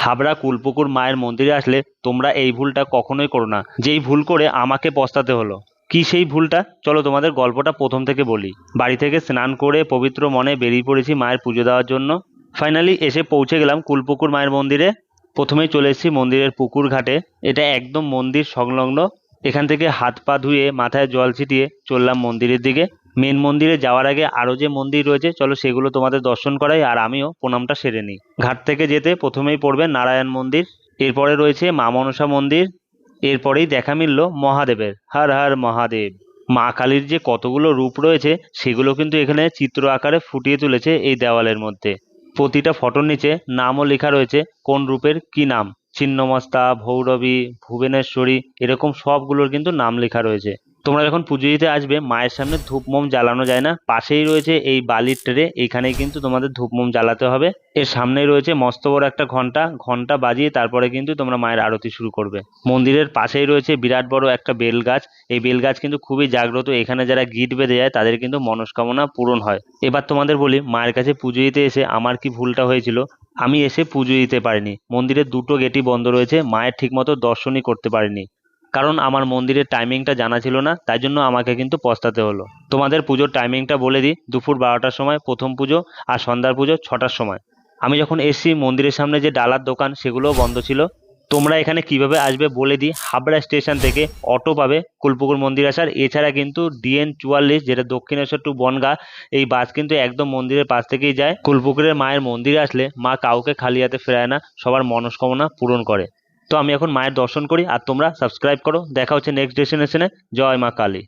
হাবড়া কুলপুকুর মায়ের মন্দিরে আসলে তোমরা এই ভুলটা কখনোই করো না, যেই ভুল করে আমাকে পস্তাতে হলো। কি সেই ভুলটা? চলো তোমাদের গল্পটা প্রথম থেকে বলি। বাড়ি থেকে স্নান করে পবিত্র মনে বেরিয়ে পড়েছি মায়ের পুজো দেওয়ার জন্য। ফাইনালি এসে পৌঁছে গেলাম কুলপুকুর মায়ের মন্দিরে। প্রথমেই চলে এসেছি মন্দিরের পুকুর ঘাটে। এটা একদম মন্দির সংলগ্ন। এখান থেকে হাত পা ধুয়ে মাথায় জল ছিটিয়ে চললাম মন্দিরের দিকে। মেন মন্দিরে যাওয়ার আগে আরও যে মন্দির রয়েছে চলো সেগুলো তোমাদের দর্শন করাই, আর আমিও প্রণামটা সেরে নিই। ঘাট থেকে যেতে প্রথমেই পড়বে নারায়ণ মন্দির, এরপরে রয়েছে মা মনসা মন্দির, এরপরেই দেখা মিলল মহাদেবের। হর হর মহাদেব। মা কালীর যে কতগুলো রূপ রয়েছে সেগুলো কিন্তু এখানে চিত্র আকারে ফুটিয়ে তুলেছে এই দেওয়ালের মধ্যে। প্রতিটা ফটোর নিচে নামও লেখা রয়েছে কোন রূপের কি নাম। ছিন্নমস্তা, ভৈরবী, ভুবনেশ্বরী, এরকম সবগুলোর কিন্তু নাম লেখা রয়েছে। তোমরা যখন পুজো দিতে আসবে মায়ের সামনে ধূপ মোম জ্বালানো যায় না, পাশেই রয়েছে এই বালির ট্রে, এইখানেই কিন্তু তোমাদের ধূপ মোম জ্বালাতে হবে। এর সামনেই রয়েছে মস্ত বড় একটা ঘন্টা, ঘন্টা বাজিয়ে তারপরে কিন্তু তোমরা মায়ের আরতি শুরু করবে। মন্দিরের পাশেই রয়েছে বিরাট বড় একটা বেল গাছ। এই বেল গাছ কিন্তু খুবই জাগ্রত, এখানে যারা গিট বেঁধে যায় তাদের কিন্তু মনস্কামনা পূরণ হয়। এবার তোমাদের বলি মায়ের কাছে পুজো দিতে এসে আমার কি ভুলটা হয়েছিল। আমি এসে পুজো দিতে পারিনি, মন্দিরের দুটো গেটই বন্ধ রয়েছে, মায়ের ঠিকমতো দর্শনই করতে পারিনি। কারণ আমার মন্দিরের টাইমিংটা জানা ছিল না, তাই জন্য আমাকে কিন্তু পস্তাতে হলো। তোমাদের পুজোর টাইমিংটা বলে দিই, দুপুর 12টার সময় প্রথম পুজো, আর সন্ধ্যার পুজো 6টার সময়। আমি যখন এসেছি মন্দিরের সামনে যে ডালার দোকান সেগুলোও বন্ধ ছিল। তোমরা এখানে কিভাবে আসবে বলে দিই, হাবড়া স্টেশন থেকে অটো পাবে কুলপুকুর মন্দির আসার। এছাড়া কিন্তু DN 44, যেটা দক্ষিণেশ্বর টু বনগাঁ, এই বাস কিন্তু একদম মন্দিরের পাশ থেকেই যায়। কুলপুকুরের মায়ের মন্দিরে আসলে মা কাউকে খালি হাতে ফেরায় না, সবার মনস্কামনা পূরণ করে। তো আমি এখন মায়ের দর্শন করি, আর তোমরা সাবস্ক্রাইব করো। দেখা হচ্ছে নেক্সট ডেস্টিনেশনে। জয় মা কালী।